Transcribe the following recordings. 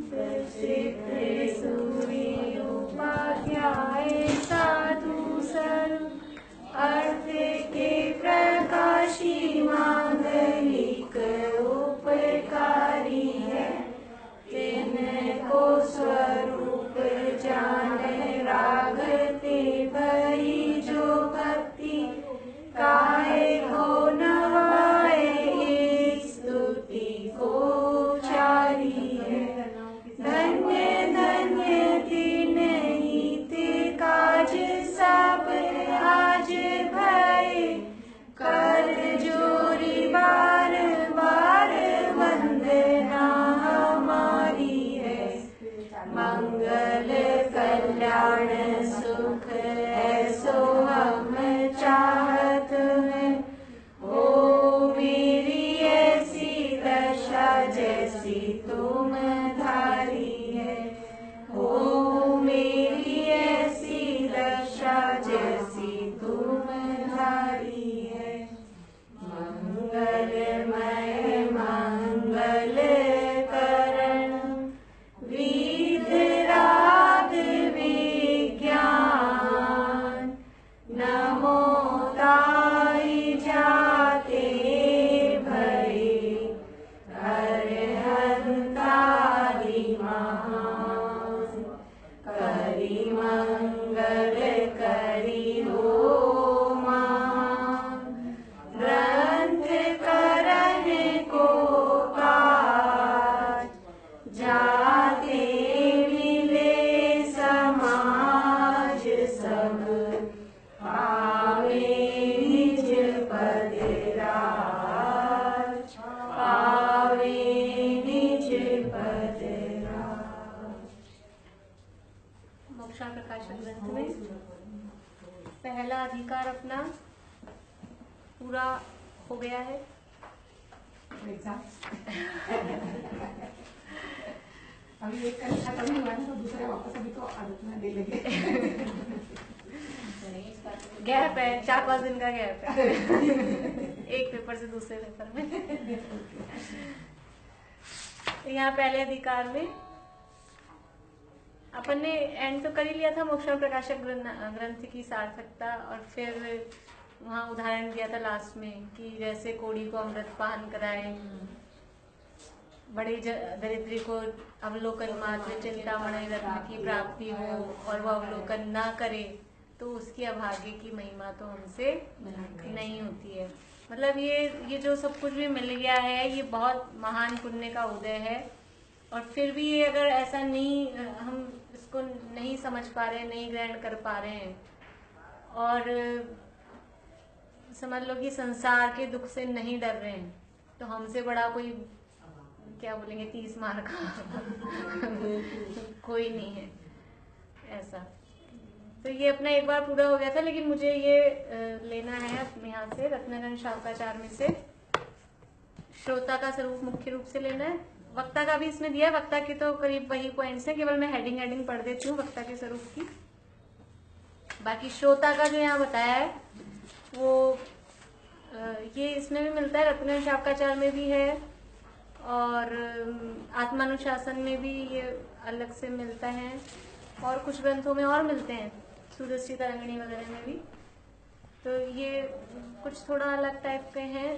प्रसिद्ध सूर्य उपाध्याय साधु सर्व अर्थ के प्रकाशी मांगलिक उपकारी है। तिनको स्वरूप जाने रागते भई जो भक्ति काहे को नवाए स्तुति को चारी है। धन्य धन्य दिन हित काज सब आज भय कर जोरी बार बार वंदना हमारी है। मंगल कल्याण सुख ऐसो हम चाहत हैं। हो मेरी ऐसी दशा जैसी तुम धारी है। हो मेरी ऐसी दशा जैसी तुम धारी है। मंगलमय मंगल करण विध राग विज्ञान नमो ताई जाते भई हर हंतारी महान। करी मंगल करी हो मान ग्रंथ करन को काज जाते मिले समाज सब पावे निज पद राज। पावे निज पद राज। मोक्षा प्रकाशन ग्रंथ में पहला अधिकार अपना पूरा हो गया है। अभी एक का लिखा कभी हुआ तो दूसरे वापस अभी तो आदत में दे लेंगे। गैप है, 4-5 दिन का गैप है एक पेपर से दूसरे पेपर में। यहाँ पहले अधिकार में अपन ने एंड तो कर ही लिया था मोक्षा प्रकाशक ग्रंथ की सार्थकता, और फिर वहाँ उदाहरण दिया था लास्ट में कि जैसे कोड़ी को अमृत पान कराए, बड़े दरिद्री को अवलोकन मात्र चिंतामणि रत्न की प्राप्ति हो और वह अवलोकन ना करे तो उसकी अभागे की महिमा तो हमसे नहीं होती है। मतलब ये जो सब कुछ भी मिल गया है ये बहुत महान पुण्य का उदय है। और फिर भी ये अगर ऐसा नहीं, हम इसको नहीं समझ पा रहे हैं, नहीं ग्रहण कर पा रहे हैं और समझ लो कि संसार के दुख से नहीं डर रहे हैं, तो हमसे बड़ा कोई क्या बोलेंगे 30 मार का कोई नहीं है ऐसा। तो ये अपना एक बार पूरा हो गया था, लेकिन मुझे ये लेना है यहाँ से रत्नगण शावकाचार में से श्रोता का स्वरूप मुख्य रूप से लेना है। वक्ता का भी इसमें दिया है, वक्ता के तो करीब वही पॉइंट्स है, केवल मैं हेडिंग पढ़ देती हूँ वक्ता के स्वरूप की। बाकी श्रोता का जो यहाँ बताया है वो ये इसमें भी मिलता है, रत्नगण शावकाचार में भी है और आत्मानुशासन में भी ये अलग से मिलता है और कुछ ग्रंथों में और मिलते हैं, सूर्यश्री तरंगिणी वगैरह में भी। तो ये कुछ थोड़ा अलग टाइप के हैं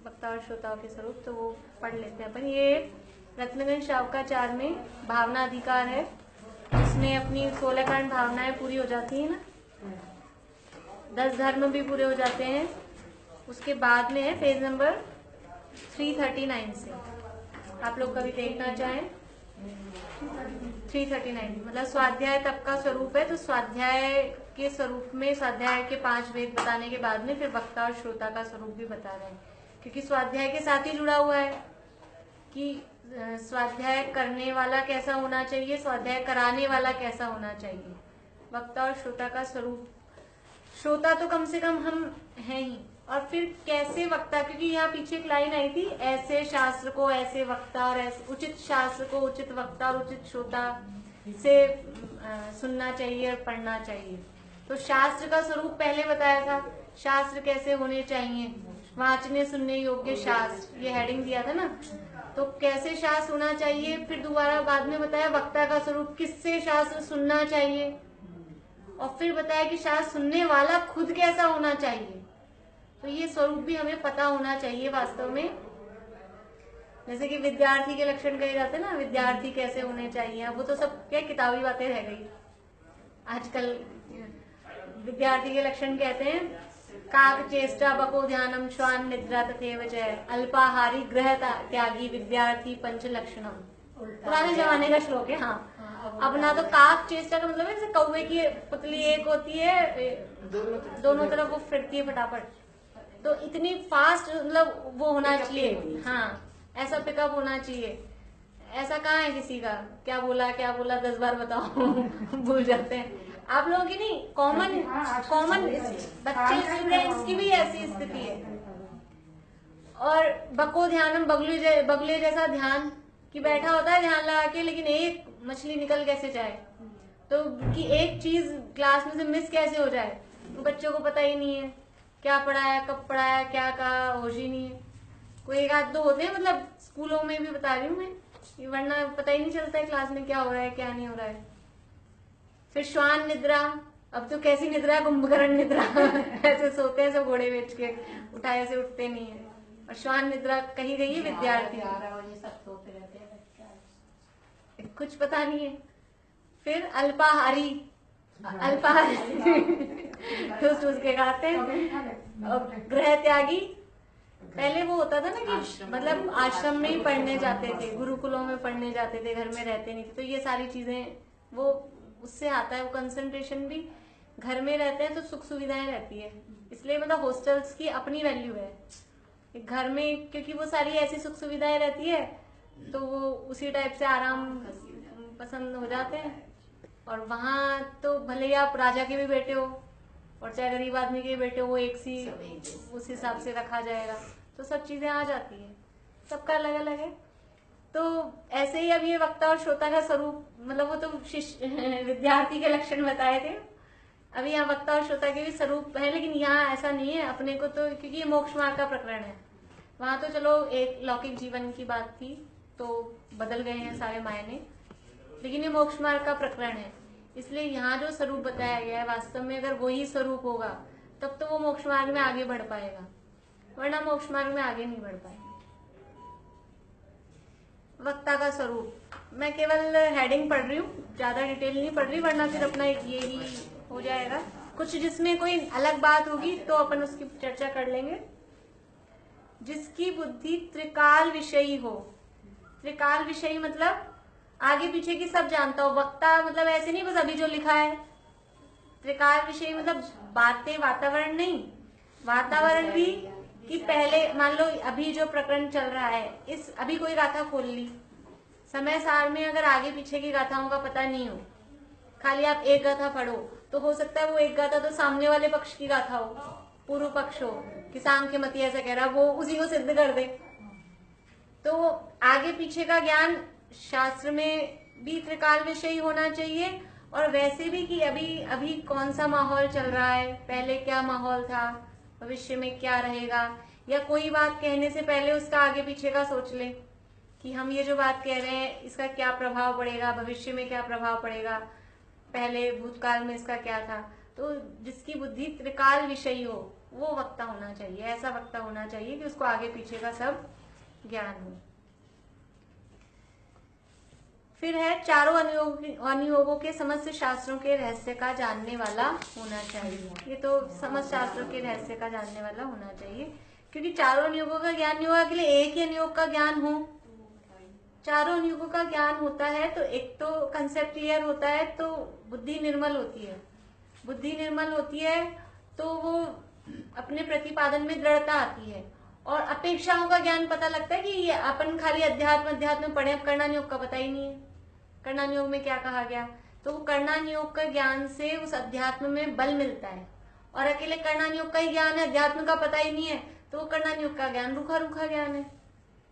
वक्ता और श्रोताओं के स्वरूप, तो वो पढ़ लेते हैं अपन। ये रत्नगण शावकाचार में भावना अधिकार है, इसमें अपनी 16 कांड भावनाएं पूरी हो जाती है ना, 10 धर्म भी पूरे हो जाते हैं। उसके बाद में है पेज नंबर 339 से, आप लोग कभी देखना चाहें 339 मतलब स्वाध्याय तक का स्वरूप है। तो स्वाध्याय के स्वरूप में स्वाध्याय के 5 वेद बताने के बाद में फिर वक्ता और श्रोता का स्वरूप भी बता रहे हैं, क्योंकि स्वाध्याय के साथ ही जुड़ा हुआ है कि स्वाध्याय करने वाला कैसा होना चाहिए, स्वाध्याय कराने वाला कैसा होना चाहिए। वक्ता और श्रोता का स्वरूप, श्रोता तो कम से कम हम हैं ही, और फिर कैसे वक्ता, क्योंकि यहाँ पीछे एक लाइन आई थी, ऐसे शास्त्र को ऐसे वक्ता और ऐसे उचित शास्त्र को उचित वक्ता और उचित श्रोता से सुनना चाहिए और पढ़ना चाहिए। तो शास्त्र का स्वरूप पहले बताया था, शास्त्र कैसे होने चाहिए, वांचने सुनने योग्य शास्त्र, ये हेडिंग दिया था ना। तो कैसे शास्त्र होना चाहिए, फिर दोबारा बाद में बताया वक्ता का स्वरूप, किससे शास्त्र सुनना चाहिए, और फिर बताया कि शास्त्र सुनने वाला खुद कैसा होना चाहिए। तो ये स्वरूप भी हमें पता होना चाहिए वास्तव में। जैसे कि विद्यार्थी के लक्षण कहे जाते हैं ना, विद्यार्थी कैसे होने चाहिए, वो तो सब क्या किताबी बातें रह गई आजकल। विद्यार्थी के लक्षण कहते हैं काक चेष्टा बको ध्यानम श्वान निद्रा तथैव च अल्पाहारी ग्रह त्यागी विद्यार्थी पंच लक्षणम। पुराने जमाने का श्लोक है। हाँ, अब ना तो काक चेष्टा का मतलब है जैसे कौवे की पुतली एक होती है, दोनों तरफ वो फिरती है फटाफट, तो इतनी फास्ट मतलब वो होना चाहिए। हाँ, ऐसा पिकअप होना चाहिए। ऐसा कहाँ है किसी का, क्या बोला 10 बार बताओ भूल जाते हैं। आप लोगों की नहीं, कॉमन बच्चे स्टूडेंट्स की भी ऐसी स्थिति है। और बको ध्यानम बगले जैसा ध्यान कि बैठा होता है ध्यान लगा के, लेकिन एक मछली निकल कैसे जाए, तो कि एक चीज क्लास में से मिस कैसे हो जाए, तो बच्चों को पता ही नहीं है क्या पढ़ाया, कब पढ़ाया, क्या कहा, होश ही नहीं है। कोई एक आध दो होते हैं, मतलब स्कूलों में भी बता रही हूँ मैं, वरना पता ही नहीं चलता है क्लास में क्या हो रहा है क्या नहीं हो रहा है। फिर श्वान निद्रा, अब तो कैसी निद्रा, कुंभकर्ण निद्रा ऐसे सोते हैं सब घोड़े बेच के, उठाए से उठते नहीं है। और श्वान निद्रा कही गई है विद्यार्थी, कुछ पता नहीं है। फिर अल्पाहारी ठूस के खाते हैं। और गृह त्यागी, पहले वो होता था ना कि मतलब आश्रम में ही पढ़ने जाते थे, गुरुकुलों में पढ़ने जाते थे, घर में रहते नहीं थे, तो ये सारी चीजें वो उससे आता है। वो कंसंट्रेशन भी, घर में रहते हैं तो सुख सुविधाएं रहती है, इसलिए मतलब हॉस्टल्स की अपनी वैल्यू है। घर में क्योंकि वो सारी ऐसी सुख सुविधाएं रहती है, तो वो उसी टाइप से आराम पसंद हो जाते हैं। और वहां तो भले ही आप राजा के भी बेटे हो और चाहे गरीब आदमी के बेटे हो, वो एक सी उस हिसाब से रखा जाएगा, तो सब चीजें आ जाती है, सबका अलग अलग है। तो ऐसे ही अब ये वक्ता और श्रोता का स्वरूप, मतलब वो तो विद्यार्थी के लक्षण बताए थे, अभी यहाँ वक्ता और श्रोता के भी स्वरूप है, लेकिन यहाँ ऐसा नहीं है अपने को, तो क्योंकि ये मोक्ष मार्ग का प्रकरण है। वहां तो चलो एक लौकिक जीवन की बात थी, तो बदल गए हैं सारे मायने, लेकिन ये मोक्ष मार्ग का प्रकरण है, इसलिए यहाँ जो स्वरूप बताया गया है वास्तव में अगर वही स्वरूप होगा तब तो वो मोक्ष मार्ग में आगे बढ़ पाएगा, वरना मोक्ष मार्ग में आगे नहीं बढ़ पाएगा। वक्ता का स्वरूप, मैं केवल हेडिंग पढ़ रही हूँ, ज्यादा डिटेल नहीं पढ़ रही, वरना फिर अपना एक ये ही हो जाएगा। कुछ जिसमें कोई अलग बात होगी तो अपन उसकी चर्चा कर लेंगे। जिसकी बुद्धि त्रिकाल विषयी हो, त्रिकाल विषयी मतलब आगे पीछे की सब जानता हो। वक्ता मतलब ऐसे नहीं बस अभी जो लिखा है, त्रिकाल विषयी मतलब बातें, वातावरण नहीं, वातावरण भी कि पहले मान लो अभी जो प्रकरण चल रहा है, इस अभी कोई गाथा खोल ली, समय सार में अगर आगे पीछे की गाथाओं का पता नहीं हो, खाली आप एक गाथा पढ़ो, तो हो सकता है वो एक गाथा तो सामने वाले पक्ष की गाथा हो, पूर्व पक्ष हो कि सांख्यमति ऐसा कह रहा, वो उसी को सिद्ध कर दे। तो आगे पीछे का ज्ञान शास्त्र में भी त्रिकाल विषयी होना चाहिए, और वैसे भी कि अभी कौन सा माहौल चल रहा है, पहले क्या माहौल था, भविष्य में क्या रहेगा, या कोई बात कहने से पहले उसका आगे पीछे का सोच ले कि हम ये जो बात कह रहे हैं इसका क्या प्रभाव पड़ेगा, भविष्य में क्या प्रभाव पड़ेगा, पहले भूतकाल में इसका क्या था। तो जिसकी बुद्धि त्रिकाल विषयी हो वो वक्ता होना चाहिए, ऐसा वक्ता होना चाहिए कि उसको आगे पीछे का सब ज्ञान हो। फिर है चारों अनुयोगों के समस्त शास्त्रों के रहस्य का जानने वाला होना चाहिए। ये तो समस्त शास्त्रों के रहस्य का जानने वाला होना चाहिए, क्योंकि चारों अनुयोगों का ज्ञान नहीं होगा, के लिए एक ही अनुयोग का ज्ञान हो। चारों अनुयोगों का ज्ञान होता है तो एक तो कंसेप्ट क्लियर होता है, तो बुद्धि निर्मल होती है। बुद्धि निर्मल होती है तो वो अपने प्रतिपादन में दृढ़ता आती है, और अपेक्षाओं का ज्ञान पता लगता है कि ये अपन खाली अध्यात्म पढ़े, अब कर्णानुयोग का पता ही नहीं है, कर्णानुयोग में क्या कहा गया, तो वो कर्णानुयोग का ज्ञान से उस अध्यात्म में बल मिलता है। और अकेले कर्णानुयोग का ही ज्ञान है, अध्यात्म का पता ही नहीं है, तो वो कर्णानुयोग का ज्ञान रूखा रूखा ज्ञान है,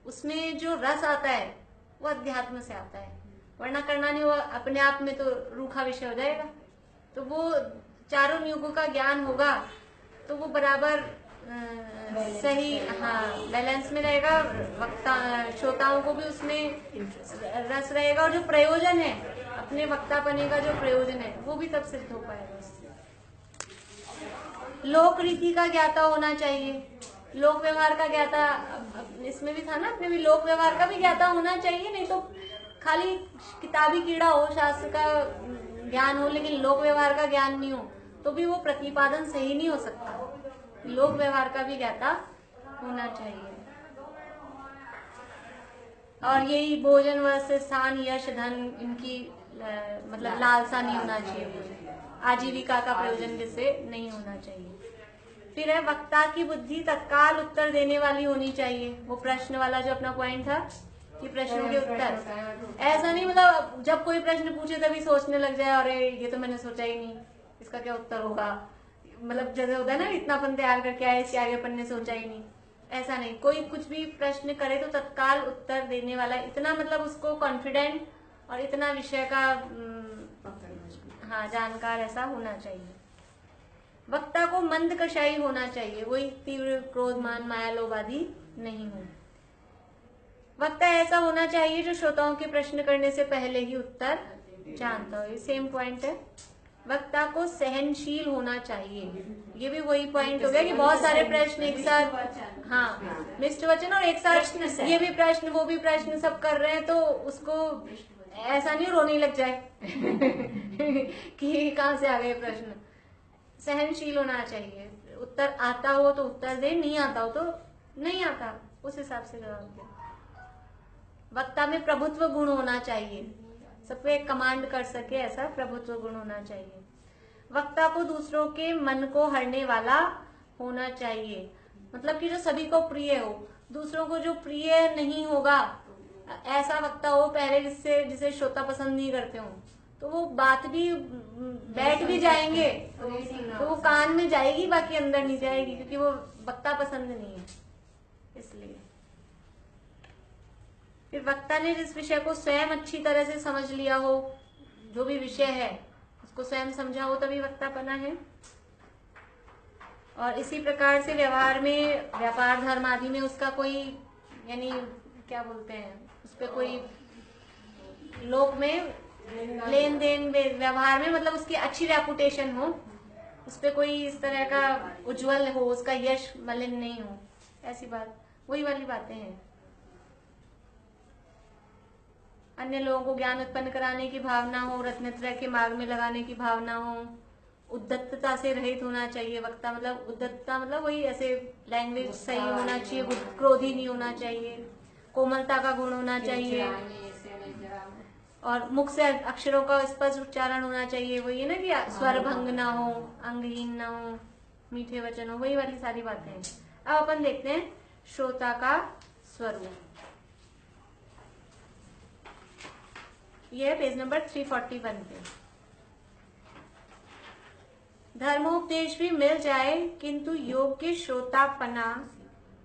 उसमें जो रस आता है वो अध्यात्म से आता है, वरना कर्णानुयोग अपने आप में तो रूखा विषय हो जाएगा। तो वो चारों नियोगों का ज्ञान होगा तो वो बराबर सही, हाँ, बैलेंस में रहेगा। वक्ता श्रोताओं को भी उसमें रस रहेगा, और जो प्रयोजन है अपने वक्तापने का, जो प्रयोजन है वो भी तब सिद्ध हो पाएगा उससे। लोक रीति का ज्ञाता होना चाहिए, लोक व्यवहार का ज्ञाता, इसमें भी था ना अपने भी, लोक व्यवहार का भी ज्ञाता होना चाहिए। नहीं तो खाली किताबी कीड़ा हो, शास्त्र का ज्ञान हो, लेकिन लोक व्यवहार का ज्ञान नहीं हो, तो भी वो प्रतिपादन सही नहीं हो सकता। लोक व्यवहार का भी ज्ञाता होना चाहिए। और यही भोजन, वस्त्र, स्थान, यश, धन, इनकी मतलब लालसा नहीं होना चाहिए, आजीविका का प्रयोजन जिससे नहीं होना चाहिए। फिर है वक्ता की बुद्धि तत्काल उत्तर देने वाली होनी चाहिए। वो प्रश्न वाला जो अपना पॉइंट था कि प्रश्नों के उत्तर, ऐसा नहीं मतलब जब कोई प्रश्न पूछे तभी सोचने लग जाए, अरे ये तो मैंने सोचा ही नहीं, इसका क्या उत्तर होगा। मतलब जैसे होता है ना, इतना पन तैयार करके आए, इसके आगे पन्ने सोचा ही नहीं, ऐसा नहीं। कोई कुछ भी प्रश्न करे तो तत्काल उत्तर देने वाला, इतना मतलब उसको कॉन्फिडेंट और इतना विषय का हाँ जानकार ऐसा होना चाहिए। वक्ता को मंद कषाई होना चाहिए, वही तीव्र क्रोध, मान, माया, लोभ आदि नहीं हो। वक्ता ऐसा होना चाहिए जो श्रोताओं के प्रश्न करने से पहले ही उत्तर जानता हो। ये सेम पॉइंट है। वक्ता को सहनशील होना चाहिए, ये भी वही पॉइंट हो गया कि बहुत सारे प्रश्न एक साथ, हाँ, मिश्र वचन, और एक साथ ये भी प्रश्न वो भी प्रश्न सब कर रहे हैं, तो उसको ऐसा नहीं रोने लग जाए कि कहाँ से आ गए प्रश्न। सहनशील होना चाहिए, उत्तर आता हो तो उत्तर दे, नहीं आता हो तो नहीं आता, उस हिसाब से जवाब दे। वक्ता में प्रभुत्व गुण होना चाहिए, सब पे कमांड कर सके, ऐसा प्रभुत्व गुण होना चाहिए। वक्ता को दूसरों के मन को हरने वाला होना चाहिए, मतलब कि जो सभी को प्रिय हो, दूसरों को जो प्रिय नहीं होगा ऐसा वक्ता हो पहले, जिसे श्रोता पसंद नहीं करते हो, तो वो बात भी बैठ भी जाएंगे तो वो कान में जाएगी, बाकी अंदर नहीं जाएगी, क्योंकि वो वक्ता पसंद नहीं है। इसलिए फिर वक्ता ने जिस विषय को स्वयं अच्छी तरह से समझ लिया हो, जो भी विषय है उसको स्वयं समझा हो, तभी वक्तापना है। और इसी प्रकार से व्यवहार में, व्यापार धर्म आदि में उसका कोई, यानी क्या बोलते हैं, उस पर कोई लोक में लेन देन व्यवहार में, मतलब उसकी अच्छी रेपुटेशन हो, उस पर कोई इस तरह का उज्जवल हो, उसका यश मलिन नहीं हो, ऐसी बात, वही वाली बातें हैं। अन्य लोगों को ज्ञान उत्पन्न कराने की भावना हो, रत्नत्रय के मार्ग में लगाने की भावना हो, उद्धतता से रहित होना चाहिए वक्ता। मतलब उद्धतता मतलब वही ऐसे लैंग्वेज सही होना चाहिए, क्रोधी नहीं होना चाहिए, कोमलता का गुण होना चाहिए, और मुख से अक्षरों का स्पष्ट उच्चारण होना चाहिए। वही है ना कि स्वर भंग ना हो, अंगहीन ना हो, मीठे वचन हो, वही वाली सारी बातें हैं। अब अपन देखते हैं श्रोता का स्वरूप। यह है पेज नंबर 341 पे। धर्मोपदेश भी मिल जाए किंतु योग्य श्रोतापना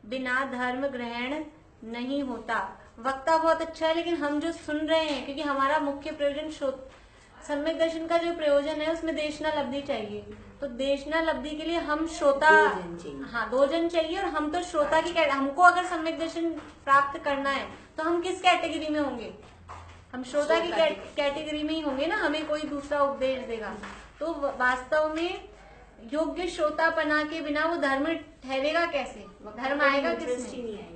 बिना धर्म ग्रहण नहीं होता। वक्ता बहुत अच्छा है, लेकिन हम जो सुन रहे हैं, क्योंकि हमारा मुख्य प्रयोजन सम्यक दर्शन का जो प्रयोजन है उसमें देशनालब्धि चाहिए, तो देशनालब्धि के लिए हम श्रोता, हाँ, 2 जन चाहिए, और हम तो श्रोता की, हमको अगर सम्यक दर्शन प्राप्त करना है तो हम किस कैटेगरी में होंगे? हम श्रोता की कैटेगरी में ही होंगे ना, हमें कोई दूसरा उपदेश देगा। तो वास्तव में योग्य श्रोतापना के बिना वो धर्म ठहरेगा कैसे? धर्म आएगा किसमें?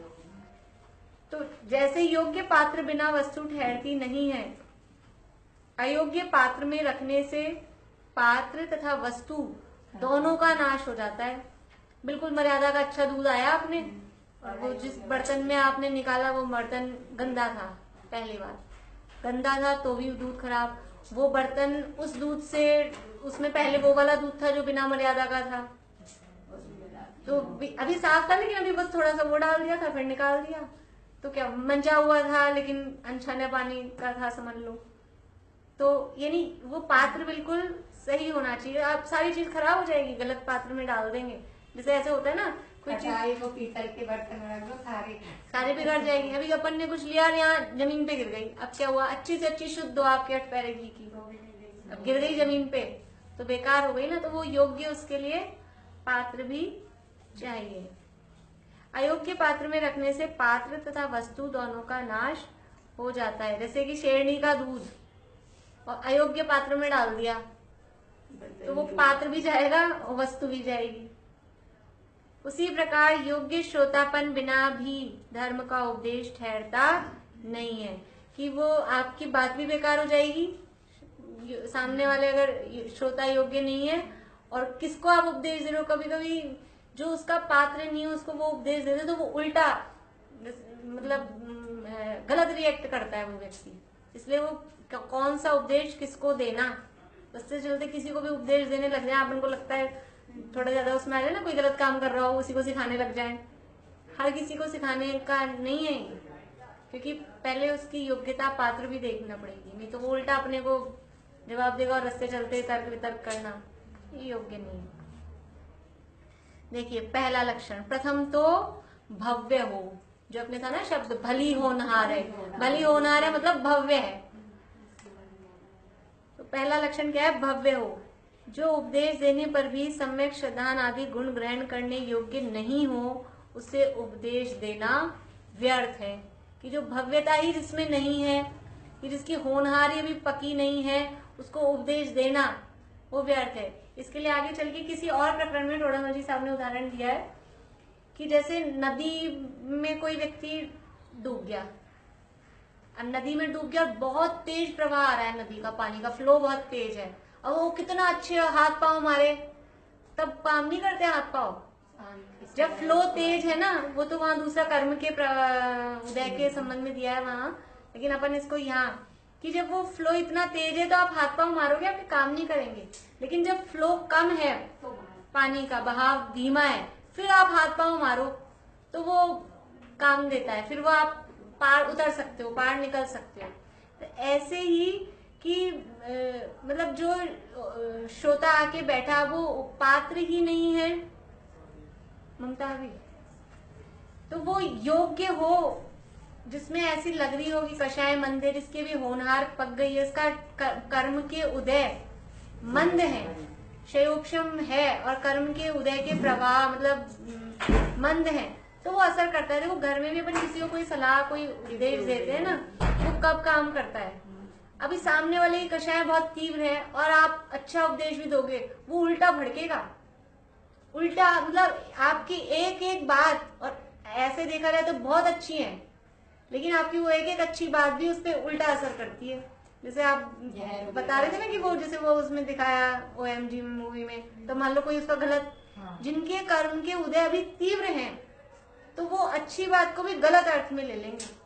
तो जैसे योग्य पात्र बिना वस्तु ठहरती नहीं है, अयोग्य पात्र में रखने से पात्र तथा वस्तु दोनों का नाश हो जाता है। बिल्कुल मर्यादा का अच्छा दूध आया आपने, और वो जिस बर्तन में आपने निकाला वो बर्तन गंदा था, पहली बार गंदा था तो भी दूध खराब। वो बर्तन उस दूध से, उसमें पहले वो वाला दूध था जो बिना मर्यादा का था, तो अभी साफ था, लेकिन अभी बस थोड़ा सा वो डाल दिया था, फिर निकाल दिया, तो क्या मंजा हुआ था, लेकिन अनछाने पानी का था, समझ लो। तो यानी वो पात्र बिल्कुल सही होना चाहिए। आप सारी चीज खराब हो जाएगी गलत पात्र में डाल देंगे। जैसे ऐसे होता है ना, कोई चीज को पीतल के बर्तन रख दो, सारे बिगड़ जाएगी। अभी अपन ने कुछ लिया, यहाँ जमीन पे गिर गई, अब क्या हुआ? अच्छी से अच्छी शुद्ध हो आपके 8 पैरे घी की, अब गिर गई जमीन पे तो बेकार हो गई ना। तो वो योग्य उसके लिए पात्र भी चाहिए। अयोग्य पात्र में रखने से पात्र तथा वस्तु दोनों का नाश हो जाता है। जैसे कि शेरनी का दूध और अयोग्य पात्र में डाल दिया तो वो पात्र भी जाएगा और वस्तु भी जाएगी। उसी प्रकार योग्य श्रोतापन बिना भी धर्म का उपदेश ठहरता नहीं है, कि वो आपकी बात भी बेकार हो जाएगी, सामने वाले अगर श्रोता योग्य नहीं है, और किसको आप उपदेश दे रहे हो, कभी कभी जो उसका पात्र नहीं है उसको वो उपदेश दे दे तो वो उल्टा मतलब गलत रिएक्ट करता है वो व्यक्ति। इसलिए वो कौन सा उपदेश किसको देना, उससे चलते किसी को भी उपदेश देने लग जाए, अपन को लगता है थोड़ा ज्यादा उसमें आ जाए ना, कोई गलत काम कर रहा हो उसी को सिखाने लग जाए। हर किसी को सिखाने का नहीं है, क्योंकि पहले उसकी योग्यता पात्र भी देखना पड़ेगी, नहीं तो वो उल्टा अपने को जवाब देगा और रास्ते चलते तर्क वितर्क करना ये योग्य नहीं। देखिए पहला लक्षण, प्रथम तो भव्य हो, जो अपने था ना शब्द भली होनहार है, भली होनहार है मतलब भव्य है। तो पहला लक्षण क्या है, भव्य हो। जो उपदेश देने पर भी सम्यक श्रद्धान आदि गुण ग्रहण करने योग्य नहीं हो उसे उपदेश देना व्यर्थ है। कि जो भव्यता ही जिसमें नहीं है, कि जिसकी होनहारी भी पकी नहीं है, उसको उपदेश देना वो व्यर्थ है। इसके लिए आगे चल के किसी और प्रकरण में थोड़ा जी साहब ने उदाहरण दिया है कि जैसे नदी में कोई व्यक्ति डूब गया, अब नदी में डूब गया और बहुत तेज प्रवाह आ रहा है, नदी का पानी का फ्लो बहुत तेज है, अब वो कितना अच्छे हाथ पांव मारे, तब काम नहीं करते हाथ पांव। जब फ्लो तेज है ना, वो तो वहां दूसरा कर्म के उदय के संबंध में दिया है वहां, लेकिन अपन इसको यहाँ कि जब वो फ्लो इतना तेज है तो आप हाथ पांव मारोगे, आपके काम नहीं करेंगे। लेकिन जब फ्लो कम है, पानी का बहाव धीमा है, फिर आप हाथ पांव मारो तो वो काम देता है, फिर वो आप पार उतर सकते हो, पार निकल सकते हो। तो ऐसे ही कि मतलब जो श्रोता आके बैठा वो पात्र ही नहीं है, ममता भी, तो वो योग्य हो, जिसमें ऐसी लग रही होगी कषाय मंदिर, इसके भी होनहार पक गई है, इसका कर्म के उदय मंद है, शयोपशम है और कर्म के उदय के प्रवाह मतलब मंद है, तो वो असर करता है। देखो घर में भी अपन किसी को कोई सलाह कोई उपदेश देते हैं ना, वो कब काम करता है, अभी सामने वाले की कषाय बहुत तीव्र है और आप अच्छा उपदेश भी दोगे, वो उल्टा भड़केगा, उल्टा मतलब आपकी एक एक बात, और ऐसे देखा जाए तो बहुत अच्छी है, लेकिन आपकी वो एक एक अच्छी बात भी उस पर उल्टा असर करती है। जैसे आप बता रहे थे ना कि वो जैसे वो उसमें दिखाया OMG मूवी में, तो मान लो कोई उसका गलत, जिनके कर्म के उदय अभी तीव्र हैं, तो वो अच्छी बात को भी गलत अर्थ में ले लेंगे।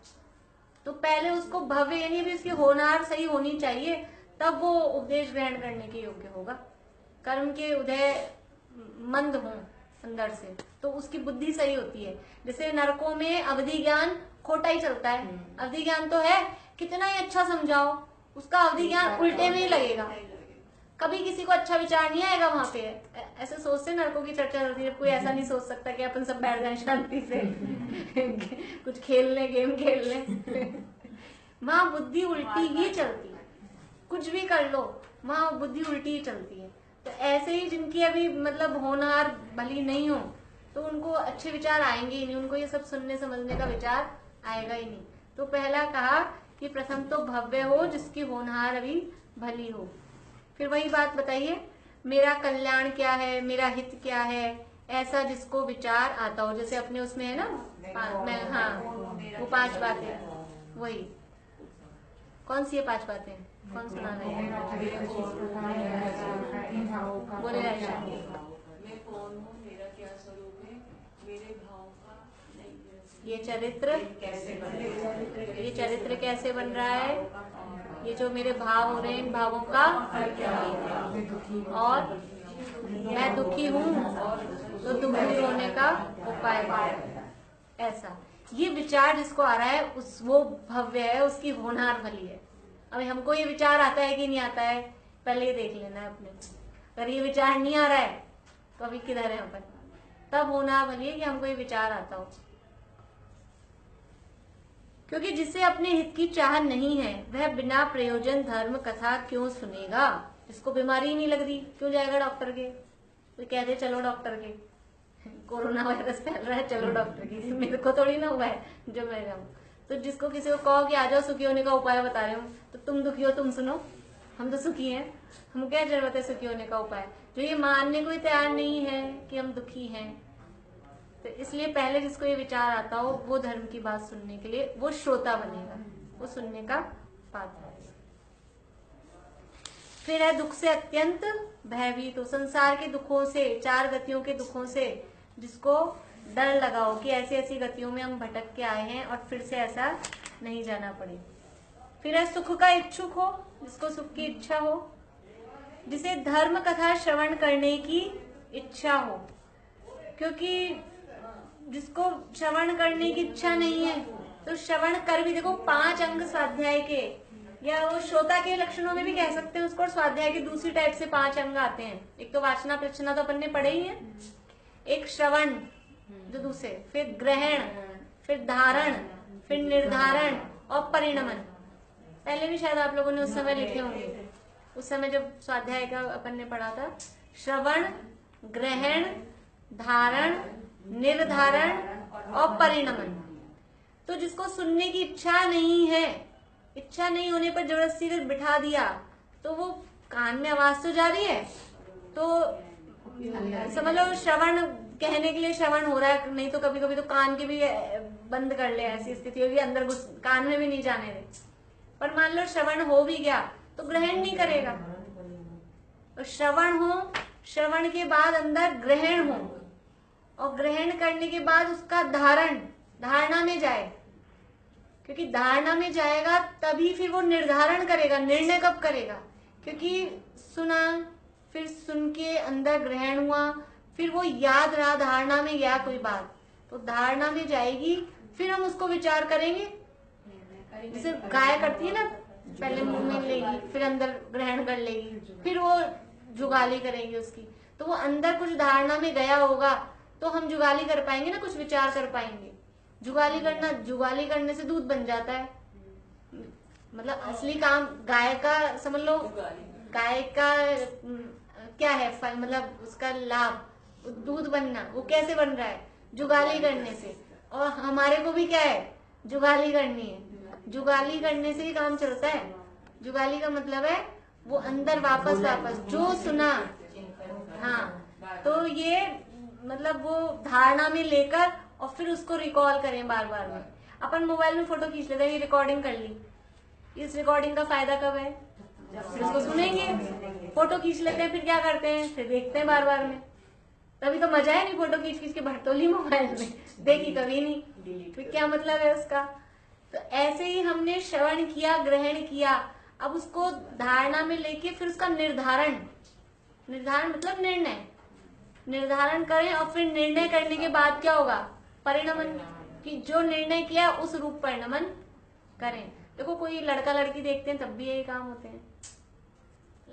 तो पहले उसको भव्य यानी भी उसकी होनहार सही होनी चाहिए, तब वो उपदेश ग्रहण करने के योग्य होगा। कर्म के उदय मंद हो अंदर से, तो उसकी बुद्धि सही होती है। जैसे नरकों में अवधि ज्ञान खोटा ही चलता है, अवधि ज्ञान तो है, कितना ही अच्छा समझाओ, उसका अवधि ज्ञान उल्टे में ही लगेगा, कभी किसी को अच्छा विचार नहीं आएगा वहां पे। ऐसे सोचते नरकों की चर्चा होती है, कोई ऐसा नहीं सोच सकता कि अपन सब बैठ जाए शांति से कुछ खेल ले, गेम खेल ले वहां बुद्धि उल्टी ही चलती है, कुछ भी कर लो वहां बुद्धि उल्टी ही चलती है। तो ऐसे ही जिनकी अभी मतलब होनहार भली नहीं हो, तो उनको अच्छे विचार आएंगे ही नहीं, उनको ये सब सुनने समझने का विचार आएगा ही नहीं। तो पहला कहा कि प्रथम तो भव्य हो, जिसकी होनहार अभी भली हो। फिर वही बात बताइए, मेरा कल्याण क्या है, मेरा हित क्या है, ऐसा जिसको विचार आता हो। जैसे अपने उसमें है ना हाँ वो 5 बातें, वही कौन सी है 5 बातें, कौन सुना रहे हैं, बोले आयशा। मैं कौन हूँ, मेरा क्या स्वरूप है, मेरे भाव का ये चरित्र कैसे बन रहा है, ये जो मेरे भाव हो रहे हैं, इन भावों का, और मैं दुखी हूँ तो दुखी होने का उपाय, ऐसा ये विचार जिसको आ रहा है उस वो भव्य है, उसकी होनहार भली है। अभी हमको ये विचार आता है कि नहीं आता है, पहले ये देख लेना है अपने। अगर ये विचार नहीं आ रहा है तो अभी किधर है अपन, तब होनहार भली है कि हमको ये विचार आता हो। क्योंकि जिसे अपने हित की चाह नहीं है वह बिना प्रयोजन धर्म कथा क्यों सुनेगा। इसको बीमारी ही नहीं लग रही, क्यों जाएगा डॉक्टर के, तो कहते चलो डॉक्टर के, कोरोना वायरस फैल रहा है, चलो डॉक्टर की। मेरे को थोड़ी ना हुआ है जो मैं जाऊँ। तो जिसको किसी को कहो कि आ जाओ सुखी होने का उपाय बता रहे हूँ, तो तुम दुखी हो तुम सुनो, हम तो सुखी हैं, हम क्या जरूरत है सुखी होने का उपाय। जो ये मानने को ही तैयार नहीं है कि हम दुखी हैं, तो इसलिए पहले जिसको ये विचार आता हो वो धर्म की बात सुनने के लिए वो श्रोता बनेगा, वो सुनने का पात्र है। फिर है दुख से अत्यंत भयभीत हो, संसार के दुखों से, 4 गतियों के दुखों से जिसको डर लगा हो कि ऐसी ऐसी गतियों में हम भटक के आए हैं और फिर से ऐसा नहीं जाना पड़े। फिर है सुख का इच्छुक हो, जिसको सुख की इच्छा हो, जिसे धर्म कथा श्रवण करने की इच्छा हो। क्योंकि जिसको श्रवण करने की इच्छा नहीं है तो श्रवण कर भी, देखो 5 अंग स्वाध्याय के, या वो श्रोता के लक्षणों में भी कह सकते हैं उसको, और स्वाध्याय के दूसरी टाइप से 5 अंग आते हैं। एक तो वाचना प्रचना तो अपन ने पढ़े ही है, एक श्रवण जो दूसरे, फिर ग्रहण, फिर धारण, फिर निर्धारण और परिणमन। पहले भी शायद आप लोगों ने उस समय लिखे होंगे, उस समय जब स्वाध्याय का अपन ने पढ़ा था। श्रवण, ग्रहण, धारण, निर्धारण और परिणमन। तो जिसको सुनने की इच्छा नहीं है, इच्छा नहीं होने पर जबरदस्ती अगर बिठा दिया तो वो कान में आवाज तो जा रही है, तो समझ लो श्रवण कहने के लिए श्रवण हो रहा है, नहीं तो कभी कभी तो कान के भी बंद कर ले, ऐसी स्थिति होगी अंदर घुस, कान में भी नहीं जाने दे। पर मान लो श्रवण हो भी गया तो ग्रहण नहीं करेगा। तो श्रवण हो, श्रवण के बाद अंदर ग्रहण हो, और ग्रहण करने के बाद उसका धारण, धारणा में जाए, क्योंकि धारणा में जाएगा तभी फिर वो निर्धारण करेगा। निर्णय कब करेगा? क्योंकि सुना, फिर सुन के अंदर ग्रहण हुआ, फिर वो याद रहा, धारणा में गया कोई बात, तो धारणा में जाएगी, फिर हम उसको विचार करेंगे। जैसे गाय करती है ना, पहले मुंह में लेगी, फिर अंदर ग्रहण कर लेगी, फिर वो जुगाली करेंगे उसकी, तो वो अंदर कुछ धारणा में गया होगा तो हम जुगाली कर पाएंगे ना, कुछ विचार कर पाएंगे। जुगाली करना, जुगाली करने से दूध बन जाता है, मतलब असली काम गाय का समझ लो, गाय का क्या है फल, मतलब उसका लाभ दूध बनना, वो कैसे बन रहा है? जुगाली करने से। और हमारे को भी क्या है? जुगाली करनी है, जुगाली करने से ही काम चलता है। जुगाली का मतलब है वो अंदर वापस जो सुना, हाँ, तो ये मतलब वो धारणा में लेकर और फिर उसको रिकॉल करें बार बार में। अपन मोबाइल में फोटो खींच लेते हैं, ये रिकॉर्डिंग कर ली, इस रिकॉर्डिंग का फायदा कब है? फिर उसको सुनेंगे। फोटो खींच लेते हैं, फिर क्या करते हैं? फिर देखते हैं बार बार में, तभी तो मजा है नहीं। फोटो खींच खींच के भरतोली मोबाइल में, देखी कभी नहीं, फिर क्या मतलब है उसका? तो ऐसे ही हमने श्रवण किया, ग्रहण किया, अब उसको धारणा में लेके फिर उसका निर्धारण, निर्धारण मतलब निर्णय, निर्धारण करें, और फिर निर्णय करने के बाद क्या होगा? परिणमन, कि जो निर्णय किया उस रूप परिणमन करें। देखो कोई लड़का लड़की देखते हैं तब भी यही काम होते हैं।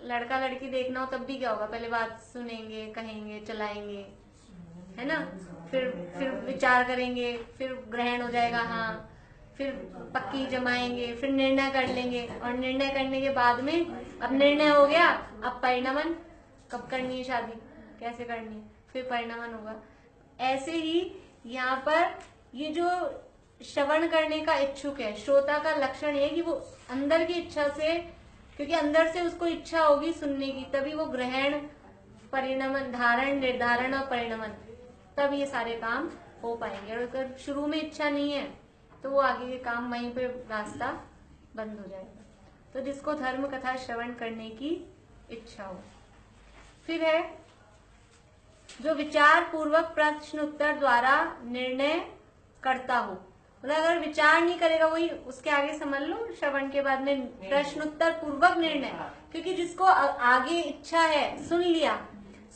लड़का लड़की देखना हो तब भी क्या होगा? पहले बात सुनेंगे, कहेंगे, चलाएंगे, है ना, फिर विचार करेंगे, फिर ग्रहण हो जाएगा, हाँ, फिर पक्की जमाएंगे, फिर निर्णय कर लेंगे, और निर्णय करने के बाद में अब निर्णय हो गया, अब परिणमन, कब करनी है शादी, कैसे करनी है, फिर परिणमन होगा। ऐसे ही यहाँ पर ये जो श्रवण करने का इच्छुक है, श्रोता का लक्षण है कि वो अंदर की इच्छा से, क्योंकि अंदर से उसको इच्छा होगी सुनने की, तभी वो ग्रहण, परिणमन, धारण, निर्धारण और परिणमन, तब ये सारे काम हो पाएंगे। और अगर शुरू में इच्छा नहीं है तो वो आगे के काम वहीं पे रास्ता बंद हो जाएगा। तो जिसको धर्म कथा श्रवण करने की इच्छा हो। फिर है जो विचार पूर्वक प्रश्न उत्तर द्वारा निर्णय करता हो, मतलब अगर विचार नहीं करेगा, वही उसके आगे समझ लो, श्रवण के बाद में प्रश्न उत्तर पूर्वक निर्णय, क्योंकि जिसको आगे इच्छा है, सुन लिया,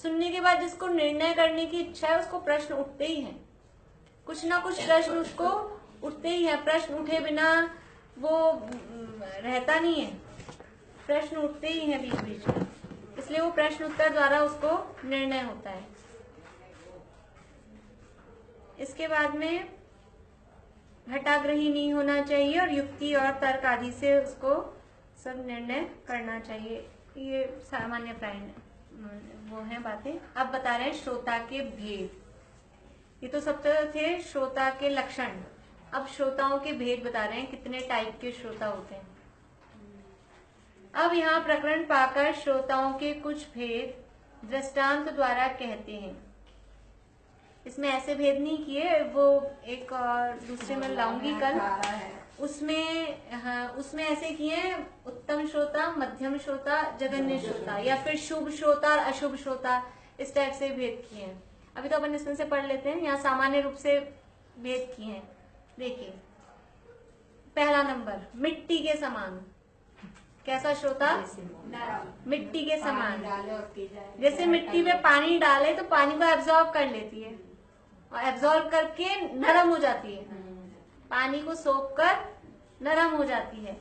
सुनने के बाद जिसको निर्णय करने की इच्छा है उसको प्रश्न उठते ही हैं, कुछ ना कुछ प्रश्न उसको उठते ही है। प्रश्न उठे बिना वो रहता नहीं है, प्रश्न उठते ही हैं बीच बीच में, इसलिए वो प्रश्न उत्तर द्वारा उसको निर्णय होता है। इसके बाद में घटाग्रही नहीं होना चाहिए और युक्ति और तर्क आदि से उसको सब निर्णय करना चाहिए। ये सामान्य प्राय वो है बातें। अब बता रहे हैं श्रोता के भेद। ये तो सब तो थे श्रोता के लक्षण। अब श्रोताओं के भेद बता रहे हैं, कितने टाइप के श्रोता होते हैं। अब यहाँ प्रकरण पाकर श्रोताओं के कुछ भेद दृष्टांत द्वारा कहते हैं। इसमें ऐसे भेद नहीं किए, वो एक और दूसरे में लाऊंगी कल। उसमें हाँ, उसमें ऐसे किए हैं, उत्तम श्रोता, मध्यम श्रोता, जघन्य श्रोता, या फिर शुभ श्रोता और अशुभ श्रोता, इस टाइप से भेद किए हैं। अभी तो अपन इसमें से पढ़ लेते हैं। यहाँ सामान्य रूप से भेद किए हैं। देखिए पहला नंबर, मिट्टी के समान। कैसा श्रोता? मिट्टी के समान। जैसे मिट्टी में पानी डाले तो पानी को एब्जॉर्ब कर लेती है और एब्जॉर्ब करके नरम हो जाती है, पानी को सोख कर नरम हो जाती है।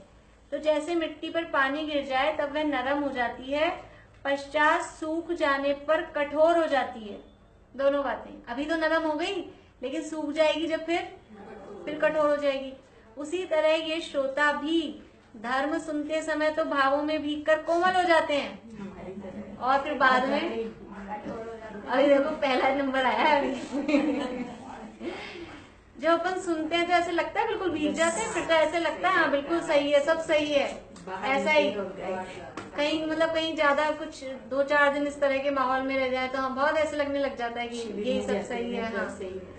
तो जैसे मिट्टी पर पानी गिर जाए तब वह नरम हो जाती है, पश्चात सूख जाने पर कठोर हो जाती है। दोनों बातें, अभी तो नरम हो गई लेकिन सूख जाएगी जब फिर कठोर हो जाएगी। उसी तरह ये श्रोता भी धर्म सुनते समय तो भावों में भीगकर कोमल हो जाते हैं और फिर बाद में, अभी देखो पहला नंबर आया है अभी। जब अपन सुनते हैं तो ऐसे लगता है बिल्कुल भीग जाते हैं, फिर तो ऐसे लगता है हाँ बिल्कुल सही है, सब सही है। ऐसा ही कहीं मतलब कहीं ज्यादा कुछ 2-4 दिन इस तरह के माहौल में रह जाए तो हम बहुत ऐसे लगने लग जाता है कि यही सब सही है। हाँ,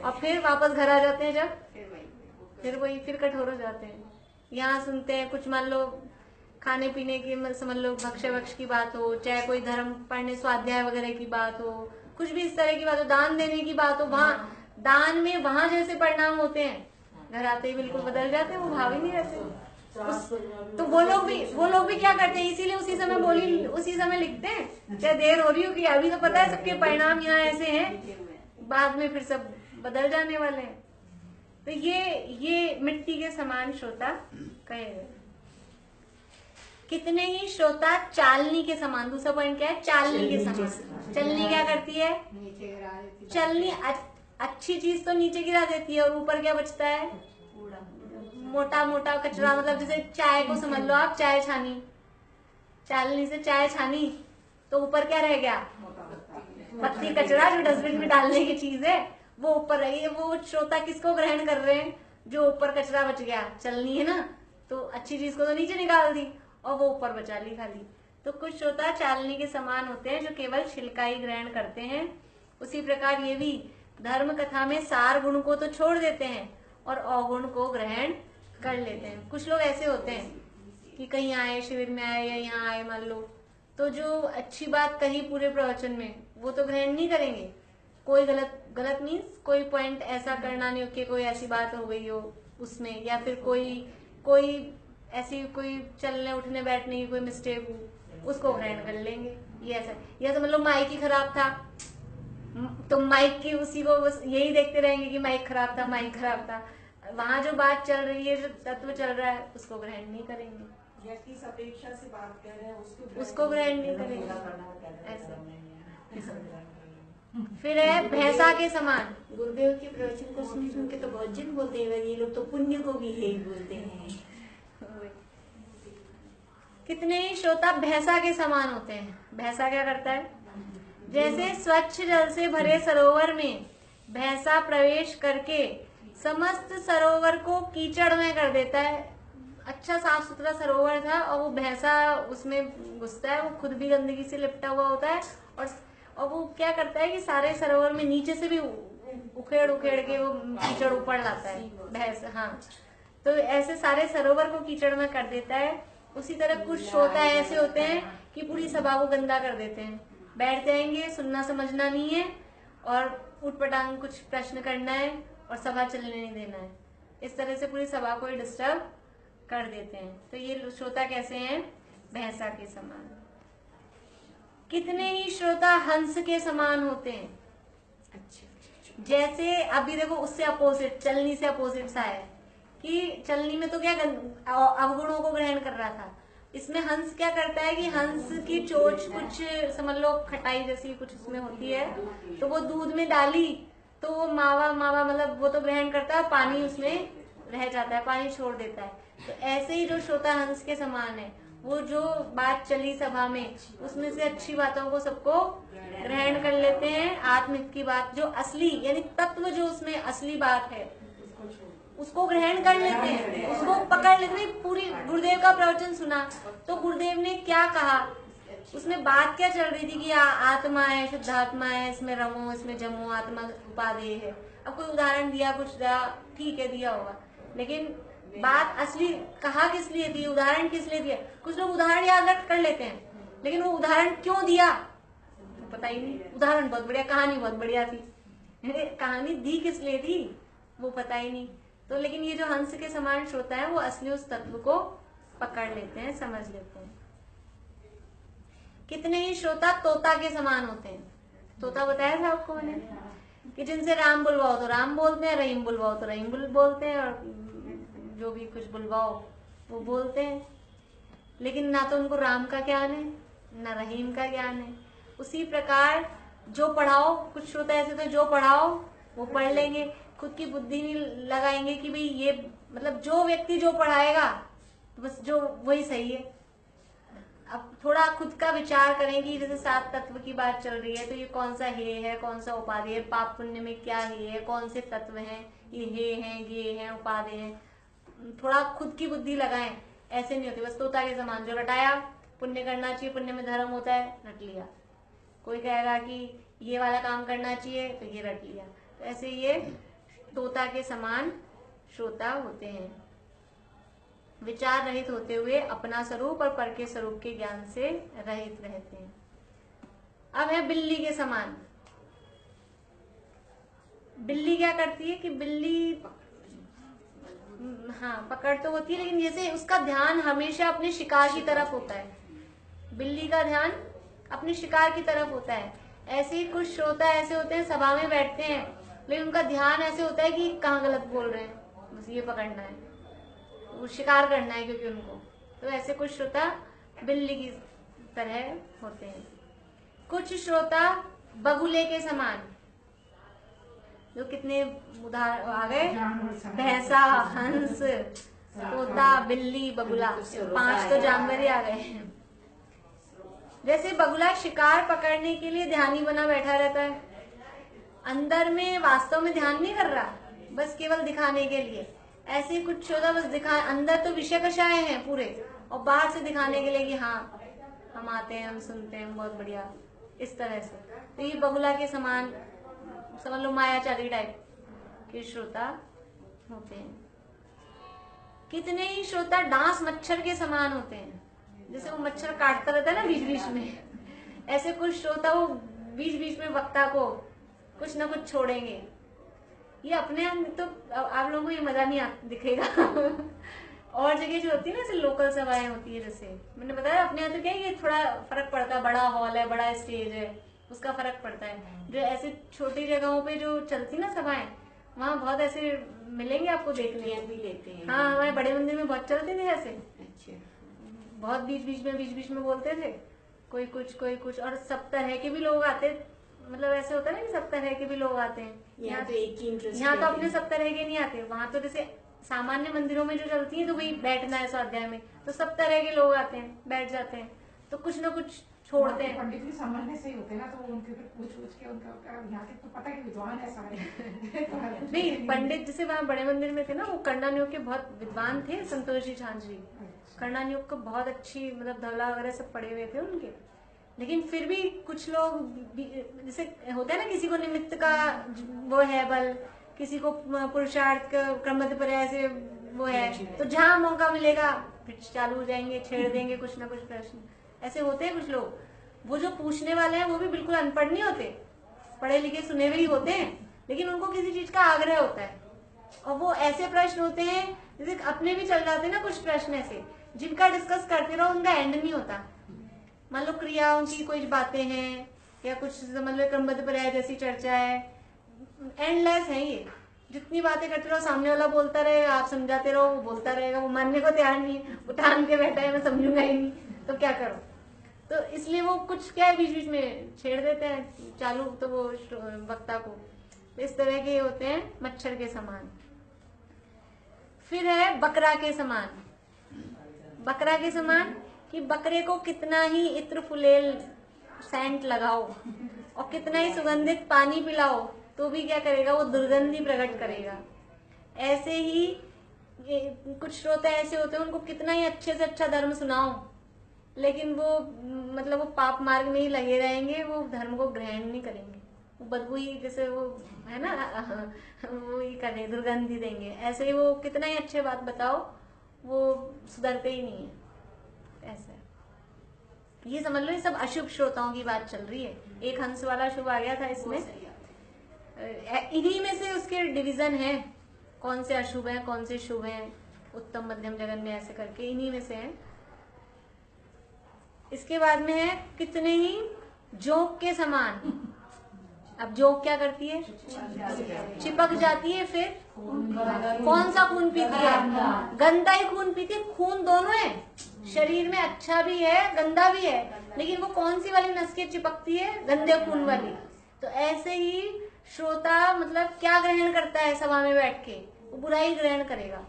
और फिर वापस घर आ जाते हैं जब फिर कठोर हो जाते हैं। यहाँ सुनते हैं कुछ, मान लो खाने पीने की, समझ लो भक्ष्य वक्ष की बात हो, चाहे कोई धर्म पढ़ने स्वाध्याय वगैरह की बात हो, कुछ भी इस तरह की बात हो, दान देने की बात हो, वहाँ दान में वहाँ जैसे परिणाम होते हैं, घर आते ही बिल्कुल बदल जाते हैं, वो भाव ही नहीं रहते। तो वो लोग भी क्या करते हैं, इसीलिए उसी समय लिखते हैं, चाहे देर हो रही हो कि अभी तो पता है सबके परिणाम यहाँ ऐसे हैं, बाद में फिर सब बदल जाने वाले हैं। तो ये मिट्टी के समान श्रोता कहे गए। कितने ही श्रोता चालनी के समान। दूसरा पॉइंट क्या है? चालनी के समान। चलनी क्या करती है? चलनी अच्छी चीज तो नीचे गिरा देती है और ऊपर क्या बचता है? मोटा मोटा कचरा। मतलब जैसे चाय को समझ लो आप, चाय छानी, चालनी से चाय छानी तो ऊपर क्या रह गया? पत्ती, कचरा, जो डस्टबिन में डालने की चीज है वो ऊपर रही है। वो श्रोता किसको ग्रहण कर रहे हैं? जो ऊपर कचरा बच गया, चलनी है ना, तो अच्छी चीज को तो नीचे निकाल दी और वो ऊपर बचा ली खाली। तो कुछ श्रोता चालनी के समान होते हैं जो केवल छिलका ही ग्रहण करते हैं। उसी प्रकार ये भी धर्म कथा में सार गुण को तो छोड़ देते हैं और अवगुण को ग्रहण कर लेते हैं। कुछ लोग ऐसे होते हैं कि कहीं आए, शिविर में आए या यहाँ आए मान लो, तो जो अच्छी बात कही पूरे प्रवचन में वो तो ग्रहण नहीं करेंगे। कोई गलत मीन्स कोई पॉइंट ऐसा करना नहीं हो कि कोई ऐसी बात हो गई हो उसमें, या फिर कोई ऐसी कोई चलने उठने बैठने की कोई मिस्टेक हो, उसको ग्रहण कर लेंगे। ये ऐसा, या तो मतलब माइक ही खराब था तो माइक की उसी को बस यही देखते रहेंगे कि माइक खराब था, माइक खराब था। वहाँ जो बात चल रही है, जो तत्व चल रहा है, उसको ग्रहण नहीं करेंगे। या किस अपेक्षा से बात कर रहे हैं उसको ग्रहण नहीं करेंगे। ऐसा फिर है भैंसा के समान। गुरुदेव के प्रवचन को सुन के तो बहुत जिन बोलते हैं, ये लोग तो पुण्य को भी हे बोलते हैं। कितने ही श्रोता भैंसा के समान होते हैं। भैंसा क्या करता है? जैसे स्वच्छ जल से भरे सरोवर में भैंसा प्रवेश करके समस्त सरोवर को कीचड़ में कर देता है। अच्छा साफ सुथरा सरोवर था और वो भैंसा उसमें घुसता है, वो खुद भी गंदगी से लिपटा हुआ होता है और वो क्या करता है कि सारे सरोवर में नीचे से भी उखेड़ के वो कीचड़ ऊपर लाता है भैंस। हाँ, तो ऐसे सारे सरोवर को कीचड़ में कर देता है। उसी तरह कुछ श्रोता ऐसे होते हैं कि पूरी सभा को गंदा कर देते हैं। बैठ जाएंगे, सुनना समझना नहीं है और उठपटांग कुछ प्रश्न करना है और सभा चलने नहीं देना है। इस तरह से पूरी सभा को डिस्टर्ब कर देते हैं। तो ये श्रोता कैसे हैं? भैंसा के समान। कितने ही श्रोता हंस के समान होते हैं। जैसे अभी देखो उससे अपोजिट, चलनी से अपोजिट सा है कि चलनी में तो क्या अवगुणों को ग्रहण कर रहा था, इसमें हंस क्या करता है कि हंस की चोंच कुछ समझ लो खटाई जैसी कुछ उसमें होती है, तो वो दूध में डाली तो वो मावा मतलब वो तो ग्रहण करता है, पानी उसमें रह जाता है, पानी छोड़ देता है। तो ऐसे ही जो श्रोता हंस के समान है वो जो बात चली सभा में उसमें से अच्छी बातों को सबको ग्रहण कर लेते हैं। आत्महित की बात जो असली यानी तत्व जो उसमें असली बात है उसको ग्रहण कर लेते हैं, उसको पकड़ लेते हैं। पूरी गुरुदेव का प्रवचन सुना तो गुरुदेव ने क्या कहा, उसमें बात क्या चल रही थी कि आत्मा है, शुद्धात्मा है, इसमें रमो, इसमें जमो, आत्मा उपादेय है। अब कोई उदाहरण दिया, कुछ दिया, ठीक है दिया होगा, लेकिन बात असली कहा किस लिए थी, उदाहरण किस लिए दिया। कुछ लोग उदाहरण याद रख कर लेते हैं, लेकिन वो उदाहरण क्यों दिया तो पता ही नहीं। उदाहरण बहुत बढ़िया, कहानी बहुत बढ़िया थी, कहानी दी किस लिए थी वो पता ही नहीं। तो लेकिन ये जो हंस के समान श्रोता है वो असली उस तत्व को पकड़ लेते हैं, समझ लेते हैं। कितने ही श्रोता तोता के समान होते हैं। तोता बताया था आपको मैंने कि जिनसे राम बुलवाओ तो राम बोलते हैं, रहीम बुलवाओ तो रहीम बोलते हैं, और जो भी कुछ बुलवाओ वो बोलते हैं। लेकिन ना तो उनको राम का ज्ञान है ना रहीम का ज्ञान है। उसी प्रकार जो पढ़ाओ, कुछ श्रोता ऐसे तो जो पढ़ाओ वो पढ़ लेंगे, खुद की बुद्धि नहीं लगाएंगे कि भाई ये मतलब जो व्यक्ति जो पढ़ाएगा तो बस जो वही सही है। अब थोड़ा खुद का विचार करें कि जैसे 7 तत्व की बात चल रही है तो ये कौन सा हे है, कौन सा उपाधि है, पाप पुण्य में क्या हे है, कौन से तत्व हैं, ये हे हैं, ये हैं, उपाधि हैं। थोड़ा खुद की बुद्धि लगाएं, ऐसे नहीं होती बस तोता के समान। जो रटाया पुण्य करना चाहिए, पुण्य में धर्म होता है, रट लिया। कोई कहेगा कि ये वाला काम करना चाहिए तो ये रट लिया। तो ऐसे ये तोता के समान श्रोता होते हैं, विचार रहित होते हुए अपना स्वरूप और पर के स्वरूप के ज्ञान से रहित रहते हैं। अब है बिल्ली के समान। बिल्ली क्या करती है कि बिल्ली हाँ पकड़ तो होती है, लेकिन जैसे उसका ध्यान हमेशा अपने शिकार की तरफ होता है। बिल्ली का ध्यान अपने शिकार की तरफ होता है। ऐसे ही कुछ श्रोता ऐसे होते हैं, सभा में बैठते हैं लेकिन उनका ध्यान ऐसे होता है कि कहाँ गलत बोल रहे हैं, बस ये पकड़ना है, वो शिकार करना है क्योंकि उनको। तो ऐसे कुछ श्रोता बिल्ली की तरह होते हैं। कुछ श्रोता बगुले के समान, जो कितने उदाहरण आ गए, भैंसा, हंस, तोता, बिल्ली, बगुला, 5 तो जानवर ही आ गए हैं। जैसे बगुला शिकार पकड़ने के लिए ध्यानी बना बैठा रहता है, अंदर में वास्तव में ध्यान नहीं कर रहा, बस केवल दिखाने के लिए। ऐसे कुछ श्रोता बस दिखा, अंदर तो विषय कषाय हैं पूरे, और बाहर से दिखाने के लिए कि हाँ हम आते हैं, हम सुनते हैं, बहुत बढ़िया, इस तरह से। तो ये बगुला के समान समझ लो मायाचारी टाइप के श्रोता होते हैं। कितने ही श्रोता डांस मच्छर के समान होते हैं, जैसे वो मच्छर काटता रहता है ना बीच बीच में, ऐसे कुछ श्रोता वो बीच बीच में वक्ता को कुछ ना कुछ छोड़ेंगे। ये अपने तो आप लोगों को ये मजा नहीं दिखेगा और जगह जो होती है ना जैसे लोकल सभाएं होती है, जैसे मैंने बताया अपने यहाँ तो क्या है ये थोड़ा फर्क पड़ता है, बड़ा हॉल है, बड़ा स्टेज है, उसका फर्क पड़ता है। जो ऐसे छोटी जगहों पे जो चलती ना सभाएं, वहाँ बहुत ऐसे मिलेंगे आपको देखने भी लेते हैं। हाँ हमारे बड़े मंदिर में बहुत चलते थे ऐसे, अच्छा, बहुत बीच बीच में बोलते थे, कोई कुछ। और सब तरह के भी लोग आते, मतलब ऐसे होता है ना कि सब तरह के भी लोग आते हैं। यहाँ तो एक ही इंटरेस्ट, यहाँ तो अपने सब तरह के नहीं आते। वहाँ तो जैसे सामान्य मंदिरों में जो चलती है तो वही बैठना है स्वाध्याय में, तो सब तरह के लोग आते हैं, बैठ जाते हैं, तो कुछ ना कुछ छोड़ते हैं। पंडित भी समझने से ही होते हैं ना, तो उनके पूछ के उनका यहाँ के तो पता है कि विद्वान है सारे नहीं पंडित जैसे वहाँ बड़े मंदिर में थे ना, वो कर्णानियोग के बहुत विद्वान थे, संतोष जी झांझरी कर्णानियोग को बहुत अच्छी मतलब धवला वगैरह सब पढ़े हुए थे उनके। लेकिन फिर भी कुछ लोग जैसे होता है ना, किसी को निमित्त का वो है बल, किसी को पुरुषार्थ का क्रमबद्ध पर ऐसे वो है, तो जहाँ मौका मिलेगा फिर चालू हो जाएंगे, छेड़ देंगे कुछ ना कुछ प्रश्न। ऐसे होते हैं कुछ लोग। वो जो पूछने वाले हैं वो भी बिल्कुल अनपढ़ नहीं होते, पढ़े लिखे सुने हुए ही होते हैं, लेकिन उनको किसी चीज का आग्रह होता है। और वो ऐसे प्रश्न होते हैं जैसे अपने भी चल जाते हैं ना कुछ प्रश्न ऐसे, जिनका डिस्कस करते रहो उनका एंड नहीं होता। मान लो क्रियाओं की कोई बातें हैं या कुछ समझ लो क्रमबद्ध पर्याय जैसी चर्चा है, एंडलेस है ये। जितनी बातें करते रहो, सामने वाला बोलता रहेगा, आप समझाते रहो, वो बोलता रहेगा, वो मानने को तैयार नहीं है, उठान के बैठा है मैं समझूंगा ही नहीं, तो क्या करो। तो इसलिए वो कुछ क्या है बीच बीच में छेड़ देते हैं चालू, तो वो वक्ता को। इस तरह के होते हैं मच्छर के समान। फिर है बकरा के समान। बकरा के समान कि बकरे को कितना ही इत्र फुलेल सेंट लगाओ और कितना ही सुगंधित पानी पिलाओ तो भी क्या करेगा, वो दुर्गंध ही प्रकट करेगा। ऐसे ही कुछ श्रोता ऐसे होते हैं, उनको कितना ही अच्छे से अच्छा धर्म सुनाओ लेकिन वो मतलब वो पाप मार्ग में ही लगे रहेंगे, वो धर्म को ग्रहण नहीं करेंगे, वो बदबू ही जैसे वो है ना वो ही करें, दुर्गंध ही देंगे। ऐसे ही वो कितना ही अच्छे बात बताओ वो सुधरते ही नहीं है। ऐसा ये समझ लो, ये सब अशुभ श्रोताओं की बात चल रही है। एक हंस वाला शुभ आ गया था इसमें, इन्हीं में से उसके डिवीजन है, कौन से अशुभ है कौन से शुभ है, उत्तम मध्यम जगन में ऐसे करके इन्हीं में से है। इसके बाद में है कितने ही जोंक के समान। अब जोंक क्या करती है, चिपक जाती है, फिर कौन सा खून पीती है, गंदा ही खून पीती है। खून दोनों है, शरीर में अच्छा भी है गंदा भी है, लेकिन वो कौन सी वाली नस के चिपकती है, गंदे खून वाली। तो ऐसे ही श्रोता मतलब क्या ग्रहण करता है सभा में बैठ के, वो बुराई ग्रहण करेगा।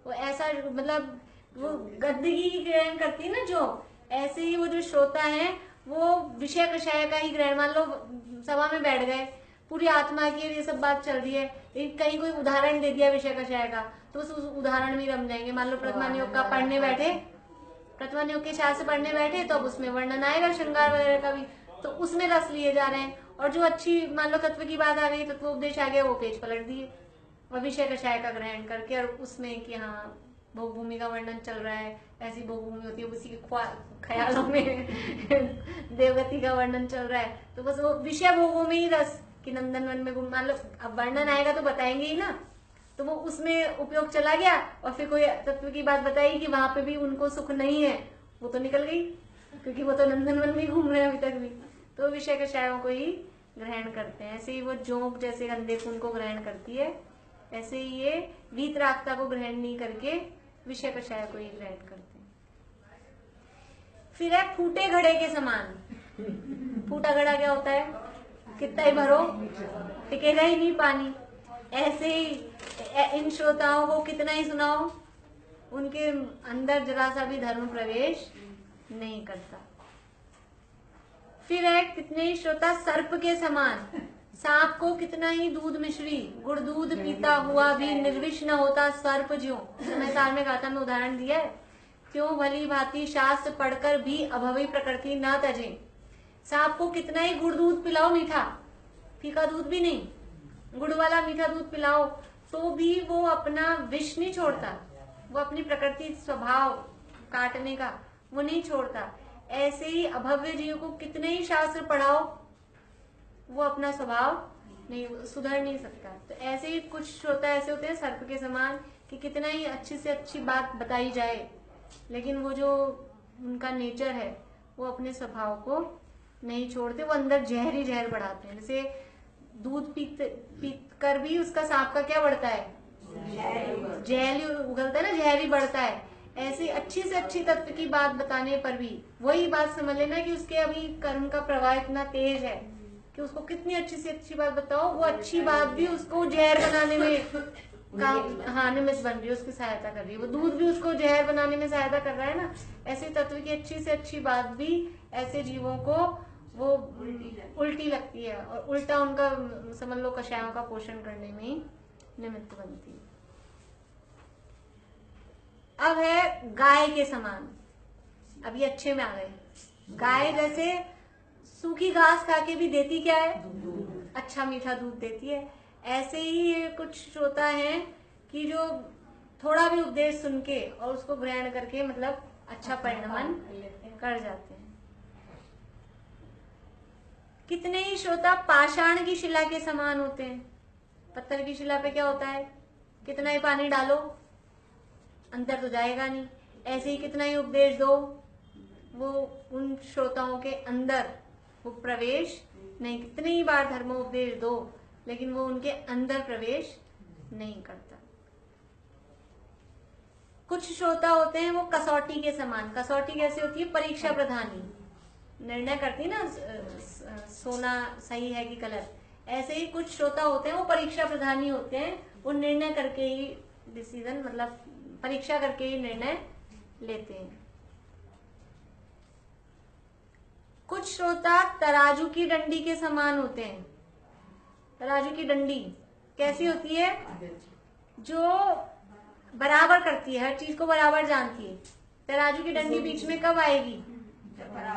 वो ऐसा मतलब वो गंदगी ग्रहण करती है ना जो, ऐसे ही वो जो श्रोता है वो विषय कषाय का ही ग्रहण, मान लो सभा में बैठ गए, पूरी आत्मा की ये सब बात चल रही है, लेकिन कहीं कोई उदाहरण दे दिया विषय कषाय का तो उस उदाहरण में रम जाएंगे। मान लो प्रथमा योग का पढ़ने बैठे, प्रथमा योग के शास्त्र पढ़ने बैठे तो अब उसमें वर्णन आएगा श्रृंगार वगैरह का भी, तो उसमें रस लिए जा रहे हैं। और जो अच्छी मान लो तत्व की बात आ गई, तत्व उपदेश आ गया, वो पेज पलट दिए और विषय कषाय का ग्रहण करके, और उसमें कि हाँ भोग भूमि का वर्णन चल रहा है, ऐसी भोग भूमि होती है, उसी के ख्यालों में देवगति का वर्णन चल रहा है, तो बस वो विषय भोगों में ही रस कि नंदन वन में मान लो अब वर्णन आएगा तो बताएंगे ही ना, तो वो उसमें उपयोग चला गया। और फिर कोई तत्व की बात बताई कि वहां पे भी उनको सुख नहीं है, वो तो निकल गई क्योंकि वो तो नंदन वन में घूम रहे हैं अभी तक भी, तो विषय कषायों को ही ग्रहण करते हैं। ऐसे ही वो जोंक जैसे गंदे खून को ग्रहण करती है, ऐसे ही ये वीतरागता को ग्रहण नहीं करके विषय कषाय को ही ग्रहण करते हैं। फिर है फूटे घड़े के समान। फूटा घड़ा क्या होता है, कितना ही भरो टिकेगा ही नहीं पानी। ऐसे ही इन श्रोताओं को कितना ही सुनाओ, उनके अंदर जरा सा भी धर्म प्रवेश नहीं करता। फिर है कितने ही श्रोता सर्प के समान। सांप को कितना ही दूध मिश्री गुड़ दूध पीता हुआ भी निर्विष न होता सर्प ज्यों, मैं साल में गाथा में उदाहरण दिया है, क्यों भली भांति शास्त्र पढ़कर भी अभवी प्रकृति न तजे। सांप को कितना ही गुड़ दूध पिलाओ, मीठा फीका दूध भी नहीं, गुड़ वाला मीठा दूध पिलाओ तो भी वो अपना विष नहीं छोड़ता, वो अपनी प्रकृति स्वभाव काटने का वो नहीं छोड़ता। ऐसे ही अभव्य जीव को कितने ही शास्त्र पढ़ाओ, वो अपना स्वभाव नहीं सुधर नहीं सकता। तो ऐसे ही कुछ श्रोता ऐसे होते हैं सर्प के समान कि कितना ही अच्छी से अच्छी बात बताई जाए, लेकिन वो जो उनका नेचर है वो अपने स्वभाव को नहीं छोड़ते, वो अंदर जहर ही जहर बढ़ाते हैं। जैसे दूध पीत कर भी उसका सांप का क्या बढ़ता है, जहर ही उगलता है ना, जहर ही बढ़ता है। ऐसी अच्छी से अच्छी तत्व की बात बताने पर भी वही बात समझ लेना कि उसके अभी कर्म का प्रवाह इतना तेज है कि उसको कितनी अच्छी से अच्छी बात बताओ, वो अच्छी बात भी उसको जहर बनाने में काम निमित्त बन रही है, उसकी सहायता कर रही है। वो दूध भी उसको जहर बनाने में सहायता कर रहा है ना। ऐसे तत्व की अच्छी से अच्छी बात भी ऐसे जीवों को वो उल्टी लगती है और उल्टा उनका समझ लो कषायों का पोषण करने में ही निमित्त बनती है। अब है गाय के समान। अभी अच्छे में आ गए। गाय जैसे सूखी घास खा के भी देती क्या है, अच्छा मीठा दूध देती है। ऐसे ही कुछ श्रोता हैं कि जो थोड़ा भी उपदेश सुन के और उसको ग्रहण करके मतलब अच्छा परिणमन कर जाते हैं। कितने ही श्रोता पाषाण की शिला के समान होते हैं। पत्थर की शिला पे क्या होता है, कितना ही पानी डालो अंतर तो जाएगा नहीं। ऐसे ही कितना ही उपदेश दो, वो उन श्रोताओं के अंदर वो प्रवेश नहीं, कितनी ही बार धर्मोपदेश दो लेकिन वो उनके अंदर प्रवेश नहीं करता। कुछ श्रोता होते हैं वो कसौटी के समान। कसौटी कैसे होती है, परीक्षा प्रधानी, निर्णय करती ना सोना सही है कि गलत। ऐसे ही कुछ श्रोता होते हैं वो परीक्षा प्रधानी होते हैं, वो निर्णय करके ही डिसीजन मतलब परीक्षा करके ही निर्णय लेते हैं। कुछ श्रोता तराजू की डंडी के समान होते हैं। तराजू की डंडी कैसी होती है? जो बराबर करती है, हर चीज को बराबर जानती है। तराजू की डंडी बीच में कब आएगी?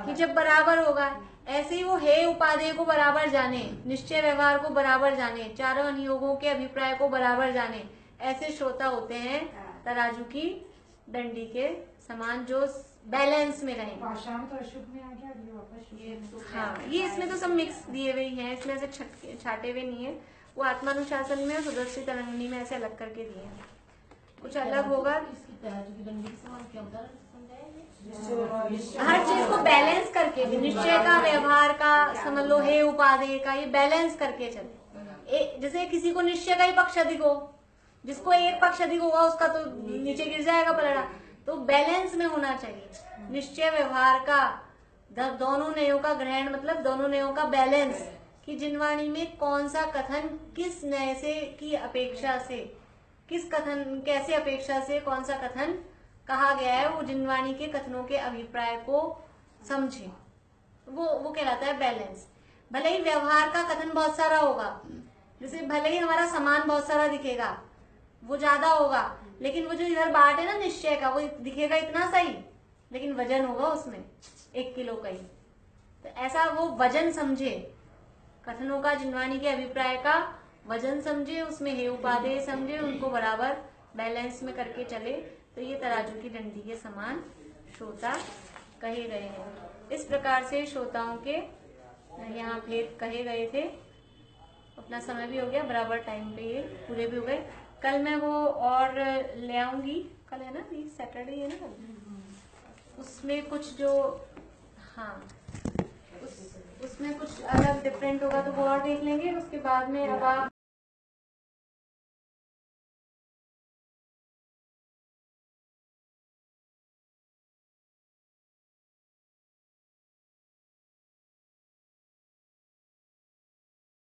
कि जब बराबर होगा। ऐसे ही वो हे उपादेय को बराबर जाने, निश्चय व्यवहार को बराबर जाने, चारों अनुयोगों के अभिप्राय को बराबर जाने, ऐसे श्रोता होते हैं तराजू की डंडी के समान, जो बैलेंस में रहे। भाषा में तो अशुभ में आ गया, ये वापस शुभ में। हाँ, ये इसमें तो सब मिक्स दिए हुए ही हैं, इसमें से छाटे हुए नहीं है। वो आत्मानुशासन में और सुदर्शी तरंगिणी में ऐसे अलग करके दिए हैं। कुछ अलग होगा। हर चीज को बैलेंस करके, निश्चय का, व्यवहार का, समझ लो हे उपादेय का, ये बैलेंस करके चले। जैसे किसी को निश्चय का ही पक्ष अधिक हो, जिसको एक पक्ष अधिक होगा उसका तो नीचे गिर जाएगा पलड़ा। तो बैलेंस में होना चाहिए। निश्चय व्यवहार का दोनों नयों का ग्रहण, मतलब दोनों नयों का बैलेंस, कि जिनवाणी में कौन सा कथन किस नय से की अपेक्षा से, किस कथन कैसे अपेक्षा से कौन सा कथन कहा गया है, वो जिनवाणी के कथनों के अभिप्राय को समझे। वो कहलाता है बैलेंस। भले ही व्यवहार का कथन बहुत सारा होगा, जैसे भले ही हमारा सामान बहुत सारा दिखेगा, वो ज्यादा होगा, लेकिन वो जो इधर बाट है ना निश्चय का, वो दिखेगा इतना सही, लेकिन वजन होगा उसमें 1 किलो का ही। तो ऐसा वो वजन समझे, कथनों का, जिनवाणी के अभिप्राय का वजन समझे, उसमें हे उपादेय समझे, उनको बराबर बैलेंस में करके चले। तो ये तराजू की डंडी के समान श्रोता कहे गए हैं। इस प्रकार से श्रोताओं के यहाँ प्लेट कहे गए थे। अपना समय भी हो गया, बराबर टाइम पे ये पूरे भी हो गए। कल मैं वो और ले आऊंगी, कल है ना, सैटरडे है ना कल, उसमें कुछ जो, हाँ, उसमें कुछ अलग डिफरेंट होगा तो वो और देख लेंगे। उसके बाद में अब आप